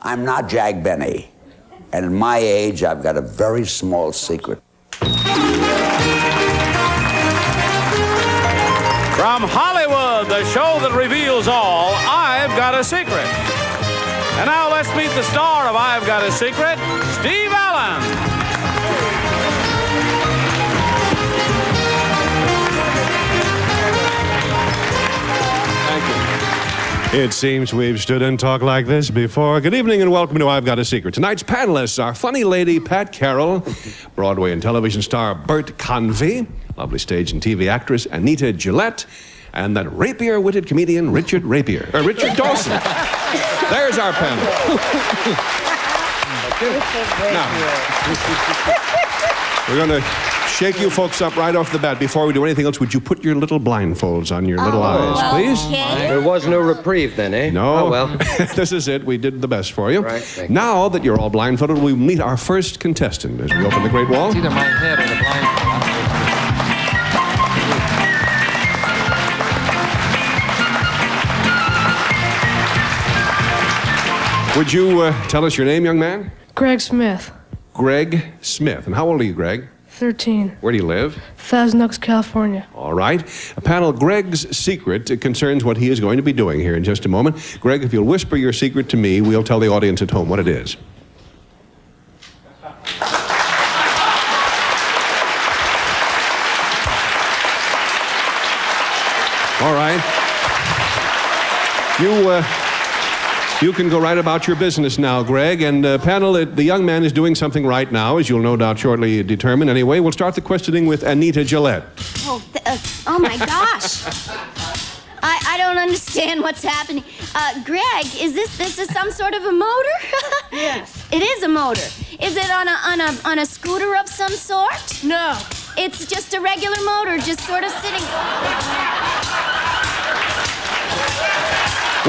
I'm not Jack Benny. And at my age, I've got a very small secret. From Hollywood, the show that reveals all, I've Got a Secret. And now let's meet the star of I've Got a Secret, Steve Allen. It seems we've stood and talked like this before. Good evening and welcome to I've Got a Secret. Tonight's panelists are funny lady Pat Carroll, Broadway and television star Bert Convy, lovely stage and TV actress Anita Gillette, and that rapier-witted comedian Richard Dawson. There's our panel. Now, we're going to shake you folks up right off the bat. Before we do anything else, would you put your little blindfolds on your little eyes, please? Okay. There was no reprieve then, eh? No. Oh, well. This is it. We did the best for you. Right. Now that you're all blindfolded, we meet our first contestant as we open the Great Wall. It's either my head or the blindfold. Would you tell us your name, young man? Greg Smith. Greg Smith. And how old are you, Greg? 13. Where do you live? Thousand Oaks, California. All right. A panel, Greg's secret concerns what he is going to be doing here in just a moment. Greg, if you'll whisper your secret to me, we'll tell the audience at home what it is. All right. You can go right about your business now, Greg. And panel, the young man is doing something right now, as you'll no doubt shortly determine. Anyway, we'll start the questioning with Anita Gillette. Oh my gosh. I don't understand what's happening. Greg, is this some sort of a motor? Yes. It is a motor. Is it on a scooter of some sort? No. It's just a regular motor, just sort of sitting.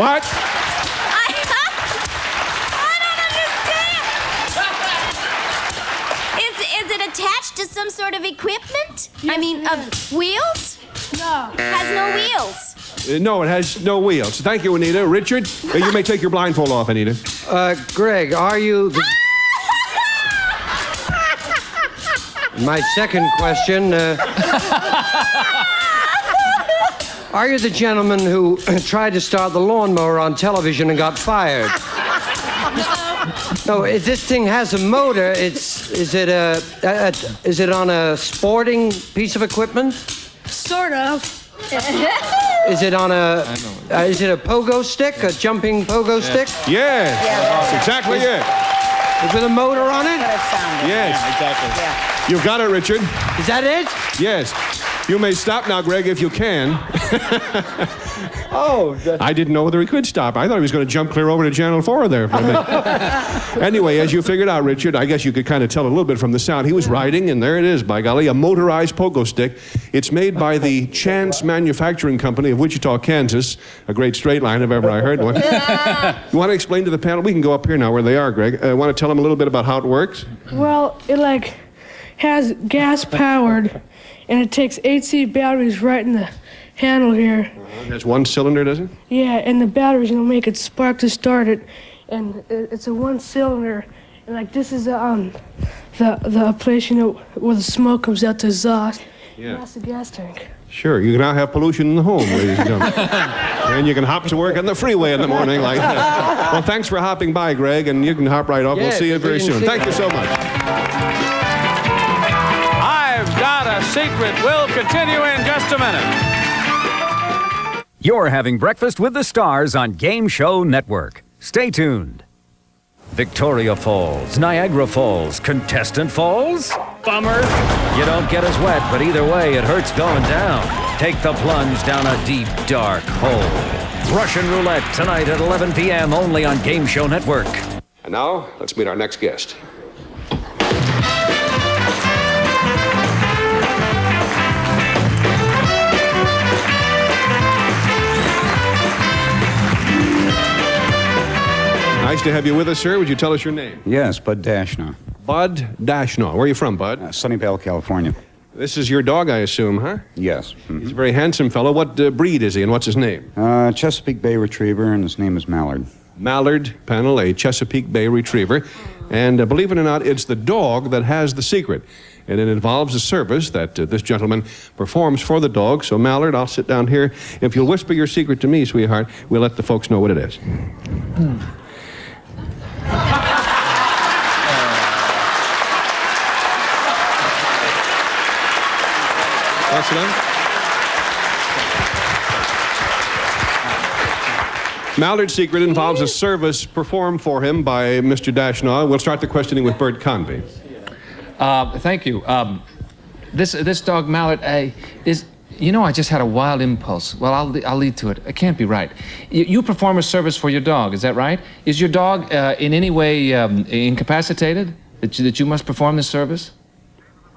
What? Is it attached to some sort of equipment? I mean, wheels? No. Has no wheels. No, it has no wheels. Thank you, Anita. Richard, you may take your blindfold off, Anita. Greg, are you... My second question, are you the gentleman who tried to start the lawnmower on television and got fired? No, if this thing has a motor, is it on a sporting piece of equipment? Sort of. Is it on is it a pogo stick, a jumping pogo stick? Yes, that's exactly it. With a motor on it? Yes. Yeah, exactly. Yeah. You've got it, Richard. Is that it? Yes. You may stop now, Greg, if you can. Oh. I didn't know whether he could stop. I thought he was going to jump clear over to Channel 4 there for a minute. Anyway, as you figured out, Richard, I guess you could kind of tell a little bit from the sound. He was riding, and there it is, by golly, a motorized pogo stick. It's made by the Chance Manufacturing Company of Wichita, Kansas. A great straight line if ever I heard one. You want to explain to the panel? We can go up here now where they are, Greg. Want to tell them a little bit about how it works? Well, it has gas powered, and it takes 8C batteries right in the handle here. It has one cylinder, does it? Yeah, and the batteries, make it spark to start it. And it's a one cylinder. And this is the place, where the smoke comes out to exhaust. Yeah. That's the gas tank. Sure, you can now have pollution in the home, ladies and gentlemen. And you can hop to work on the freeway in the morning like that. Well, thanks for hopping by, Greg, and you can hop right off. Yeah, we'll see you very soon. Thank you so much. I've Got a Secret will continue in just a minute. You're having breakfast with the stars on Game Show Network. Stay tuned. Victoria Falls, Niagara Falls, Contestant Falls? Bummer. You don't get as wet, but either way, it hurts going down. Take the plunge down a deep, dark hole. Russian Roulette tonight at 11 p.m. only on Game Show Network. And now, let's meet our next guest. Nice to have you with us, sir. Would you tell us your name? Yes, Bud Dashnaw. Bud Dashnaw. Where are you from, Bud? Sunnyvale, California. This is your dog, I assume, huh? Yes. He's a very handsome fellow. What breed is he, and what's his name? Chesapeake Bay Retriever, and his name is Mallard. Mallard panel, a Chesapeake Bay Retriever. And believe it or not, it's the dog that has the secret. And it involves a service that this gentleman performs for the dog. So, Mallard, I'll sit down here. If you'll whisper your secret to me, sweetheart, we'll let the folks know what it is. That's enough? Mallard's secret involves a service performed for him by Mr. Dashnaw. We'll start the questioning with Bert Convy. Thank you. This dog Mallard is. You know, I just had a wild impulse. Well, I'll lead to it. It can't be right. You perform a service for your dog. Is that right? Is your dog in any way incapacitated that you must perform this service?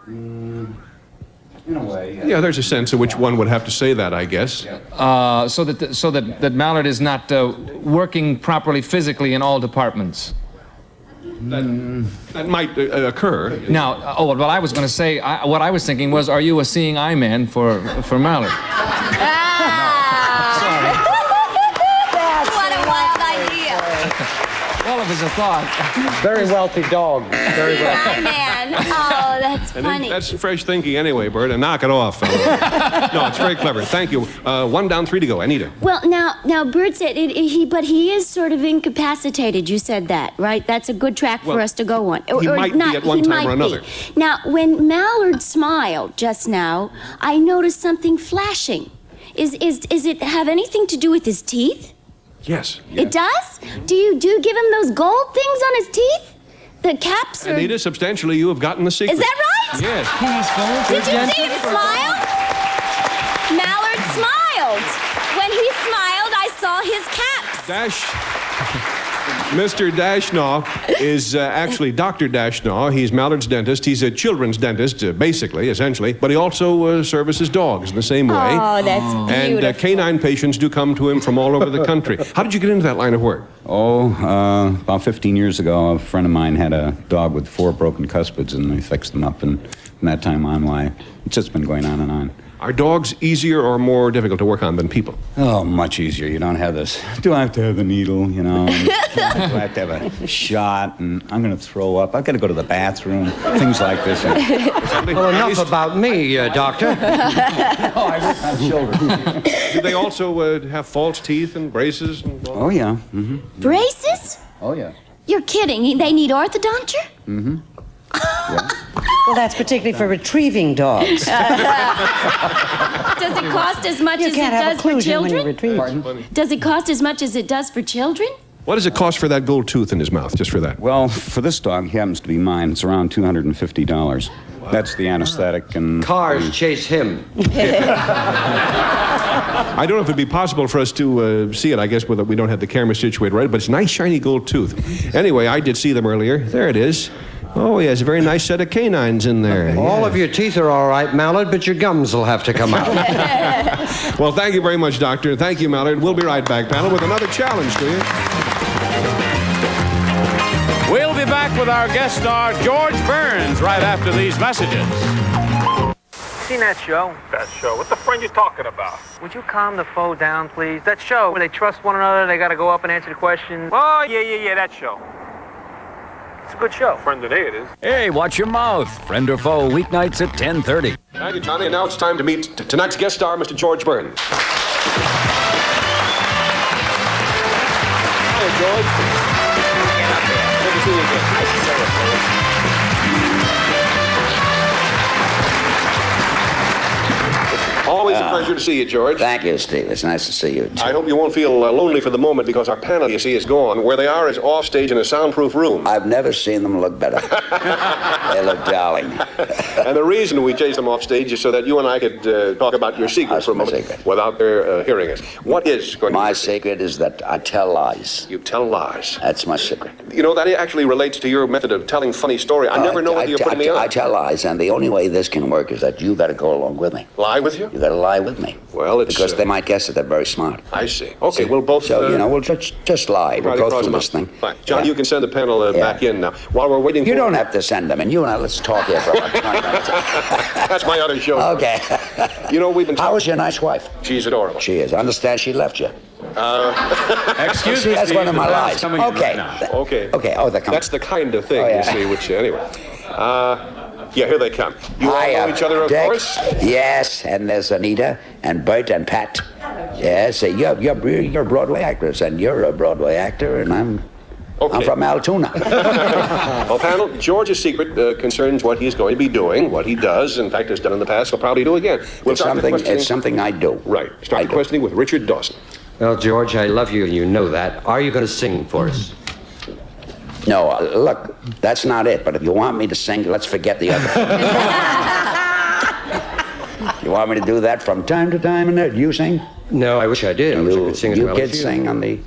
In a way, Yeah, there's a sense in which one would have to say that, I guess. So that Mallard is not working properly physically in all departments. That might occur. Now, what I was going to say, what I was thinking was, are you a seeing eye man for Mallard? Sorry. What a wild idea. Well, if it's a thought. Very wealthy dog. Very wealthy. Hi, man. Oh, that's funny. That's fresh thinking anyway, Bert, and knock it off, fella. No, it's very clever. Thank you. 1 down, 3 to go. Anita. Well, now, Bert said but he is sort of incapacitated. You said that, right? That's a good track for us to go on. He might be at one time or another. Now, when Mallard smiled just now, I noticed something flashing. Is it have anything to do with his teeth? Yes. It does? Do you give him those gold things on his teeth? The caps or... Anita, substantially, you have gotten the secret. Is that right? Yes. Did you see him smile? Mallard smiled. When he smiled, I saw his caps. Mr. Dashnaw is actually Dr. Dashnaw. He's Mallard's dentist. He's a children's dentist, basically, essentially. But he also services dogs in the same way. Oh, that's beautiful. And canine patients do come to him from all over the country. How did you get into that line of work? About 15 years ago, a friend of mine had a dog with 4 broken cuspids, and we fixed them up. And from that time on, it's just been going on and on. Are dogs easier or more difficult to work on than people? Oh, much easier. You don't have this. Do I have to have the needle, you know? And do I have to have a shot? And I'm going to throw up. I've got to go to the bathroom. Things like this. Well, enough about me, Doctor. Oh, I work on children. Do they also have false teeth and braces? Oh, yeah. Mm-hmm. Braces? Oh, yeah. You're kidding. They need orthodonture? Mm-hmm. Yeah. Well, that's particularly for retrieving dogs. Does it cost as much as it does for children? Does it cost as much as it does for children? What does it cost for that gold tooth in his mouth, just for that? Well, for this dog, he happens to be mine. It's around $250. That's the anesthetic and... Cars chase him. I don't know if it'd be possible for us to see it, I guess, we don't have the camera situated right, but it's a nice, shiny gold tooth. Anyway, I did see them earlier. There it is. Oh, he has a very nice set of canines in there. All of your teeth are all right, Mallard, but your gums will have to come out. Well, thank you very much, Doctor. Thank you, Mallard. We'll be right back, panel, with another challenge to you. We'll be back with our guest star, George Burns, right after these messages. Seen that show? That show? What the friend you talking about? Would you calm the foe down, please? That show where they trust one another, they gotta go up and answer the questions. Oh, yeah, that show. It's a good show. Friend today it is. Hey, watch your mouth. Friend or foe, weeknights at 10:30. Thank you, Johnny. And now it's time to meet tonight's guest star, Mr. George Burns. Hello, George. Get up there. Good to see you again. Nice to see you. Always a pleasure to see you, George. Thank you, Steve. It's nice to see you, too. I hope you won't feel lonely for the moment because our panel, you see, is gone. Where they are is offstage in a soundproof room. I've never seen them look better. They look darling. And the reason we chased them offstage is so that you and I could talk about your secret for a moment without their hearing us. What is going to be? My secret is that I tell lies. You tell lies. That's my secret. You know, that actually relates to your method of telling funny story. I never know whether you're putting me on. I tell lies, and the only way this can work is that you got to go along with me. Lie with you? You got to lie with me. Well, it's... Because they might guess that they're very smart. I see. Okay, we'll both... So, we'll just lie. We'll go through this thing. Fine. John, you can send the panel back in now. While we're waiting You don't have to send them in. You and I, let's talk here for about 20 minutes. That's my other show. Okay. You know, we've been How is your nice wife? She's adorable. She is. I understand she left you. Excuse See, me, that's Steve, one of my the lies. coming in Okay. right now. Okay. Okay. Oh, they're coming. That's the kind of thing, Oh, yeah. you see, which, anyway. Yeah, here they come. You all know each other, of Dick. course? Yes, and there's Anita and Bert and Pat. Yes, you're Broadway actors, and you're a Broadway actor, and I'm from Altoona. Well, panel, George's secret concerns what he's going to be doing, what he does, in fact, has done in the past, he'll probably do again. We'll It's something I do. Right. Start the questioning with Richard Dawson. Well, George, I love you, and you know that. Are you going to sing for us? No, look, that's not it. But if you want me to sing, let's forget the other thing. You want me to do that from time to time? And you sing? No, I wish I did. I wish I could sing as well as kids sing on the...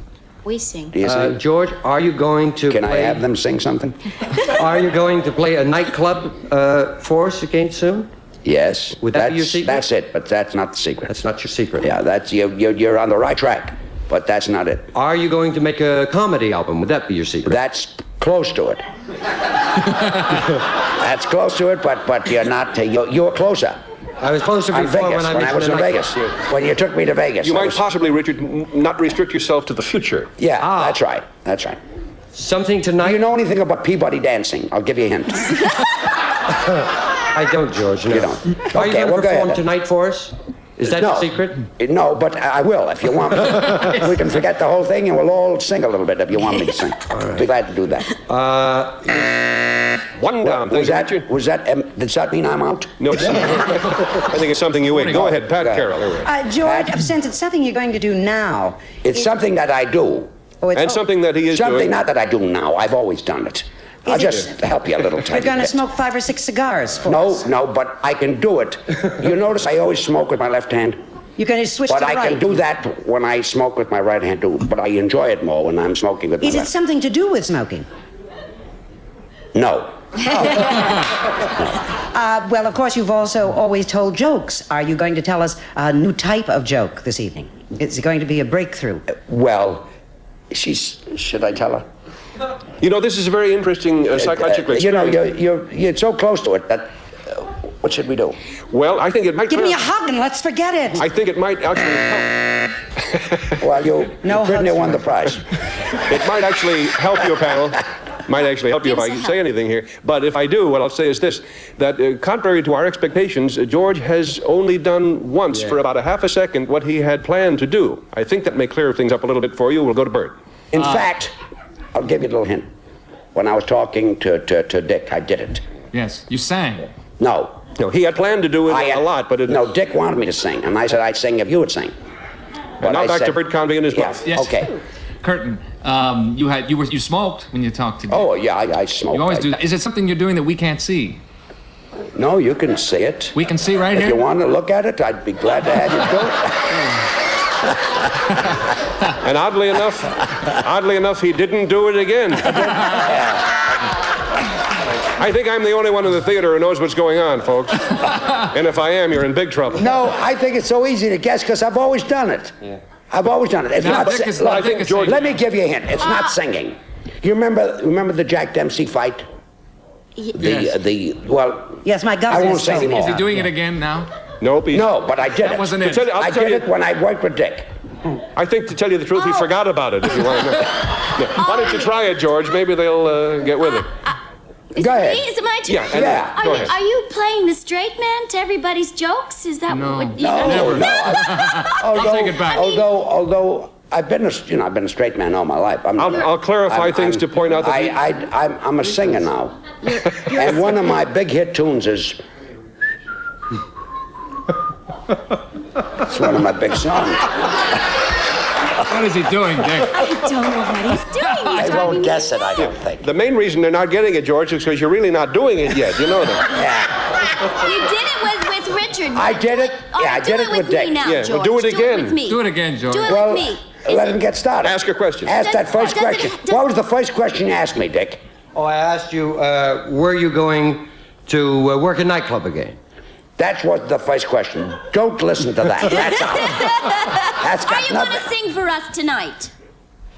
We sing. Do you sing? George, are you going to Can I play... have them sing something? Are you going to play a nightclub for us again soon? Yes. Would that be your secret? That's it, but that's not the secret. That's not your secret. Yeah, that's you're on the right track, but that's not it. Are you going to make a comedy album? Would that be your secret? That's close to it. That's close to it, but you're not. You're closer. I was closer On before Vegas, when I was in Vegas. When you took me to Vegas. You might possibly, Richard, not restrict yourself to the future. Yeah, that's right. That's right. Something tonight? Do you know anything about Peabody dancing? I'll give you a hint. I don't, George. No. You don't. Are you Okay, going to well, go perform ahead. tonight for us? Is that your secret? No, but I will if you want me to. We can forget the whole thing and we'll all sing a little bit if you want me to sing. Be glad to do that. One down. Does that mean I'm out? No, it's, I think it's something you ate. Go ahead, Pat Carroll. George, since it's something you're going to do now... It's something that I do. Something that he is something doing. Not that I do now. I've always done it. I'll just help you a little You're tiny going to bit. smoke 5 or 6 cigars for us. No, but I can do it. You notice I always smoke with my left hand? You're going to switch But to I right. can do that when I smoke with my right hand too. But I enjoy it more when I'm smoking with my Is it left. something to do with smoking? No. Well, of course, you've also always told jokes. Are you going to tell us a new type of joke this evening? Is it going to be a breakthrough? Well, should I tell her? You know, this is a very interesting psychological experience. You know, you're so close to it that... what should we do? Well, I think it might... Give me a hug and let's forget it. I think it might actually help. Well, you couldn't have won the prize. It might actually help your panel. Might actually help you if I say anything here. But if I do, what I'll say is this, that contrary to our expectations, George has only done once for about a half a second what he had planned to do. I think that may clear things up a little bit for you. We'll go to Bert. In fact, I'll give you a little hint. When I was talking to Dick, I did it. Yes, you sang. No. No, he had planned to do it a lot, but it... No, Dick wanted me to sing, and I said I'd sing if you would sing. And now back to Bert Convy and his wife. Yes. Okay. Curtin, you smoked when you talked to me. Oh, yeah, I smoked. You always do that. Is it something you're doing that we can't see? No, you can see it. We can see right If here? you want to look at it, I'd be glad to have you do it. And oddly enough, he didn't do it again. I think I'm the only one in the theater who knows what's going on, folks. And if I am, you're in big trouble. No, I think it's so easy to guess because I've always done it. Yeah. I've always done it. It's not. Look, let me give you a hint. It's not singing. You remember the Jack Dempsey fight? Yes. Yes, my gut I won't is say anymore. Is he doing it again now? Nope. No, but I did That it. wasn't it. I did it when I worked with Dick. I think, to tell you the truth, he forgot about it, if you want to know. Yeah. Why don't you try it, George? Maybe they'll get with it. Go ahead. Is it my turn? Yeah. Are, Go you, ahead. are you playing the straight man to everybody's jokes? Is that what you I'll take it back. Although I've been a straight man all my life. I'll clarify things to point out that I'm a singer now, and one of my big hit tunes is. It's one of my big songs. What is he doing, Dick? I don't know what he's doing. He's I won't guess it, I don't think. the main reason they're not getting it, George, is because you're really not doing it yet. You know that. You did it with Richard. I did it. Yeah, I did it with Dick. Me now, Yeah, George. well, do it again. Do it with me. Do it again, George. Do it Well, with me. let him get started. Ask a question. Ask that first Does it- question. does- What was the first question you asked me, Dick? Oh, I asked you, were you going to work a nightclub again? That was the first question. Don't listen to that. That's out. That's Are got you going nothing. to sing for us tonight?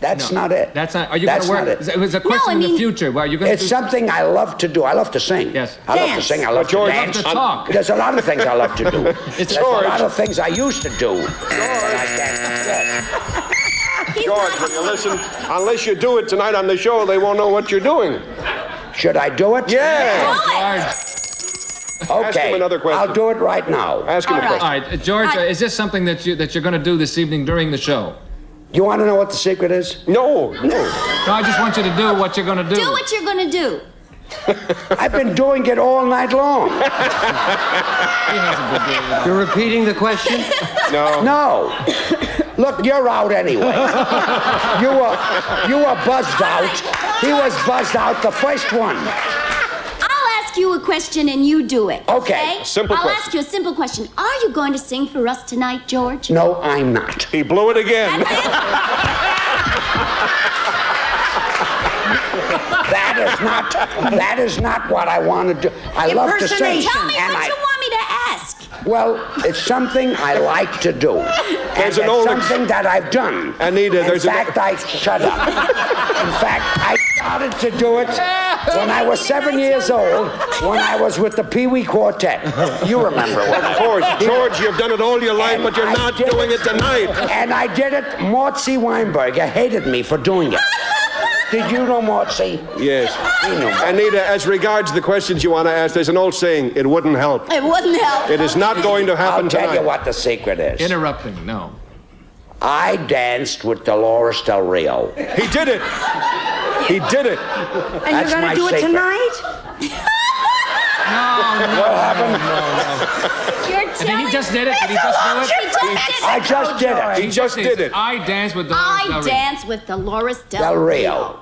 That's not it. That's not. Are you going to work? It was a question in the future. Well, you're going to. It's something I love to do. I love to sing. Yes. I love to sing. I love to dance. I love to talk. There's a lot of things I love to do. It's There's a lot of things I used to do. George, will you listen? Unless you do it tonight on the show, they won't know what you're doing. Should I do it? Yeah. Okay. Ask him another question. I'll do it right now. Ask him a question. All right, George, is this something that you're going to do this evening during the show? You want to know what the secret is? No. No, I just want you to do what you're going to do. Do what you're going to do. I've been doing it all night long. You're repeating the question? No. Look, you're out anyway. You were buzzed out. He was buzzed out the first one. I'll ask you a question and you do it. Okay. Simple I'll question. ask you a simple question. Are you going to sing for us tonight, George? No, I'm not. He blew it again. That is not what I want to do. I love to sing. Tell me what you want me to ask. Well, it's something I like to do. There's and an old something that I've done. Anita, in fact, shut up. In fact, I started to do it when I was 7 years old, when I was with the Pee Wee Quartet. You remember when Of course. George, you've done it all your life, but you're not doing it tonight. And I did it. Mort C. Weinberger hated me for doing it. Did you know Mort C.? Yes. He knew Mort. Anita, as regards the questions you want to ask, there's an old saying, it wouldn't help. It wouldn't help. It is not going to happen I'll tell tonight. you what the secret is. Interrupting, no. I danced with Dolores Del Rio. He did it. He did it. And you're going to do it tonight? What happened? You're telling He just did it. Did he just do it? I just did it. He just did it. I dance with I dance with Dolores Del Rio.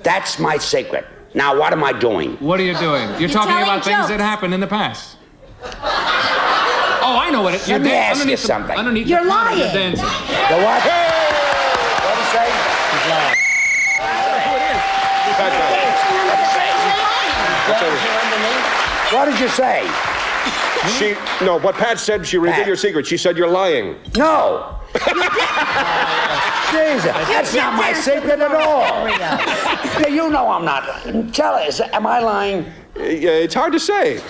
That's my secret. Now, what am I doing? What are you doing? You're talking telling about things jokes. that happened in the past. Oh, I know what it. Let me ask you something. Underneath You're the counter, lying. dancing. The what? What did he say? What did you say? No, what Pat said, she revealed your secret. She said you're lying. No. Jesus, that's not my secret at all. You know I'm not. Tell us, am I lying? It's hard to say.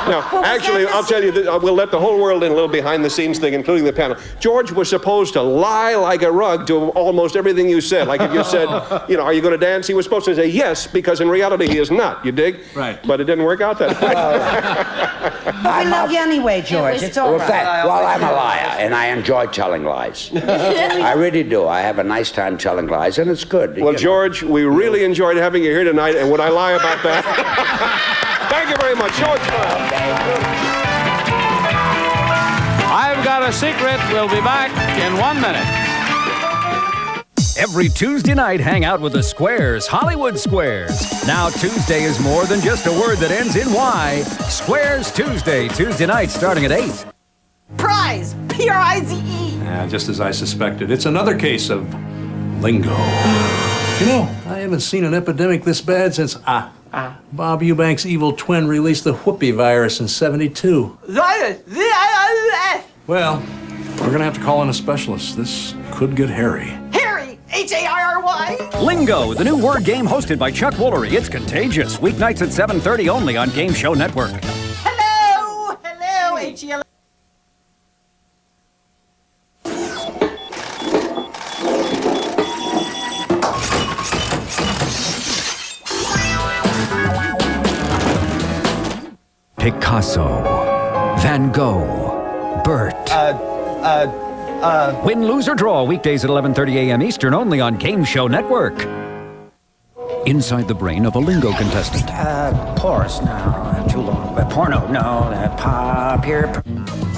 No, actually, I'll tell you, we'll let the whole world in a little behind-the-scenes thing, including the panel. George was supposed to lie like a rug to almost everything you said. Like if you said, are you going to dance? He was supposed to say yes, because in reality he is not. You dig? Right. But it didn't work out that way. I love you anyway, George. It's all right. Well, I'm a liar, and I enjoy telling lies. I really do. I have a nice time telling lies, and it's good. Well, George, we really enjoyed having you here tonight, and would I lie about that? Thank you very much, George. I've Got a Secret. We'll be back in 1 minute. Every Tuesday night, hang out with the Squares, Hollywood Squares. Now, Tuesday is more than just a word that ends in Y. Squares Tuesday, Tuesday night starting at 8. Prize! P-R-I-Z-E! Yeah, just as I suspected. It's another case of lingo. You know, I haven't seen an epidemic this bad since Bob Eubank's evil twin released the whoopee virus in '72. Well, we're gonna have to call in a specialist. This could get hairy. Harry! H-A-R-R-Y! Lingo, the new word game hosted by Chuck Woolery. It's contagious. Weeknights at 7:30 only on Game Show Network. Hello! Hello, H-E-L... Picasso, Van Gogh, Bert. Win, lose, or draw, weekdays at 11:30 a.m. Eastern, only on Game Show Network. Inside the brain of a lingo contestant. Porous, no, too long. Porno, no, pop here.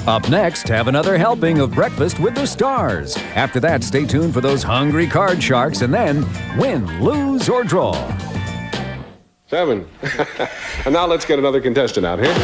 Up next, have another helping of Breakfast with the Stars. After that, stay tuned for those hungry card sharks, and then win, lose, or draw. 7. And now let's get another contestant out here.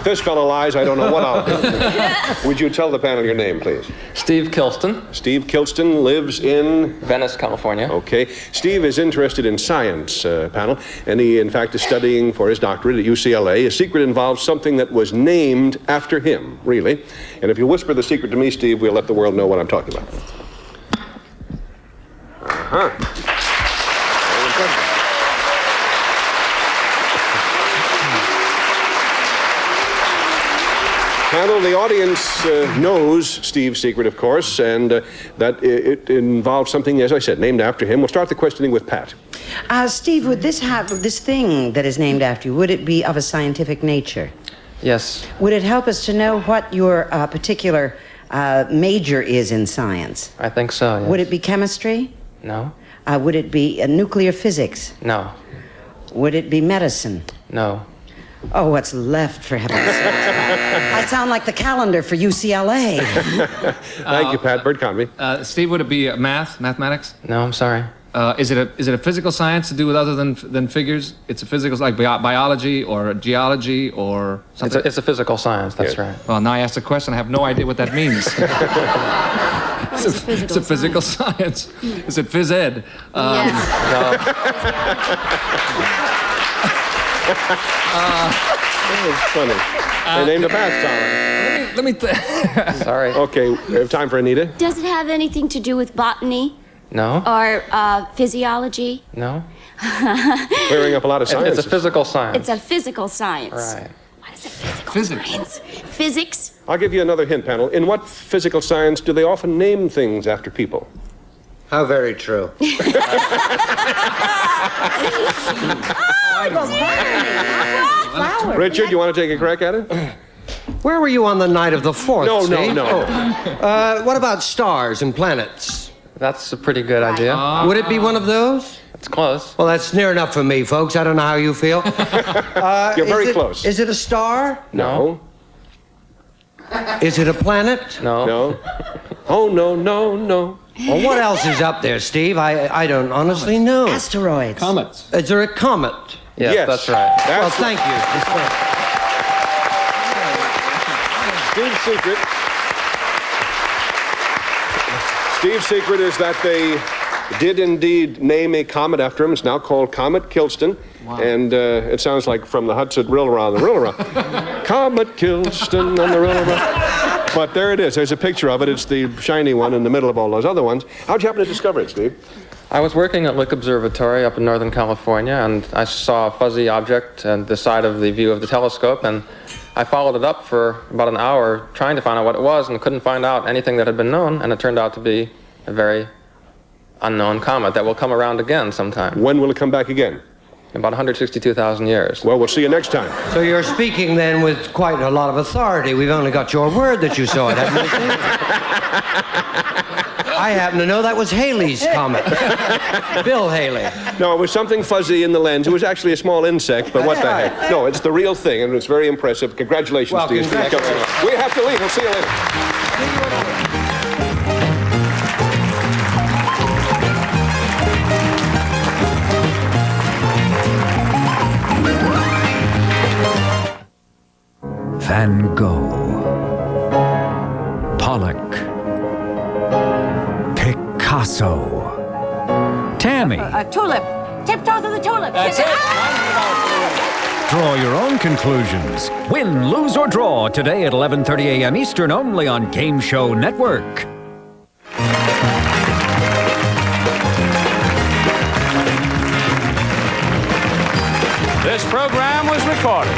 If this fella lies, I don't know what I'll do. Would you tell the panel your name, please? Steve Kilston. Steve Kilston lives in? Venice, California. Okay. Steve is interested in science, panel, and he, in fact, is studying for his doctorate at UCLA. His secret involves something that was named after him, really. And if you whisper the secret to me, Steve, we'll let the world know what I'm talking about. Panel, the audience knows Steve's secret, of course, and that it involves something, as I said, named after him. We'll start the questioning with Pat. Steve, would this thing that is named after you, would it be of a scientific nature? Yes. Would it help us to know what your particular major is in science? I think so, yes. Would it be chemistry? No. Would it be nuclear physics? No. Would it be medicine? No. Oh, what's left, for heaven's sake? I sound like the calendar for UCLA. Thank you, Pat. Bert Convy. Steve, would it be mathematics? No, I'm sorry. Is it a physical science to do with other than figures? It's a physical, like biology or geology or something? It's a physical science, that's right. Well, now I asked a question. I have no idea what that means. It's a physical science. Is it phys ed? No. It's funny. They named a bath tower. Let me Sorry. Okay, we have time for Anita. Does it have anything to do with botany? No. Or physiology? No. Clearing up a lot of science. It's a physical science. It's a physical science. Right. What is a physical science? Physics? I'll give you another hint, panel. In what physical science do they often name things after people? How very true. Richard, you want to take a crack at it? Where were you on the night of the 4th, No. What about stars and planets? That's a pretty good idea. Would it be one of those? It's close. Well, that's near enough for me, folks. I don't know how you feel. You're very close. Is it a star? No. Is it a planet? No. No. Oh, no. Well, what else is up there, Steve? I don't honestly know. Asteroids. Comets. Is there a comet? Yes, that's right. Well, thank you. Steve's secret is that they did indeed name a comet after him. It's now called Comet Kilston. Wow. And it sounds like from the Hudson Rill-A-Rah, the Rill-A-Rah. Comet Kilston on the Rill-A-Rah. But there it is. There's a picture of it. It's the shiny one in the middle of all those other ones. How'd you happen to discover it, Steve? I was working at Lick Observatory up in Northern California, and I saw a fuzzy object on the side of the view of the telescope, and I followed it up for about an hour trying to find out what it was and couldn't find out anything that had been known, and it turned out to be a very unknown comet that will come around again sometime. When will it come back again? In about 162,000 years. Well, we'll see you next time. So you're speaking then with quite a lot of authority. We've only got your word that you saw it, haven't we, Steve? I happen to know that was Halley's comet. Bill Haley. No, it was something fuzzy in the lens. It was actually a small insect, but what the heck? No, it's the real thing, and it's very impressive. Congratulations, well, Steve. Congratulations. We have to leave. We'll see you later. Van Gogh, Pollock, Picasso, Tammy. Tulip. Tiptoe through the tulip. That's it. Draw your own conclusions. Win, lose, or draw today at 11:30 a.m. Eastern only on Game Show Network. This program was recorded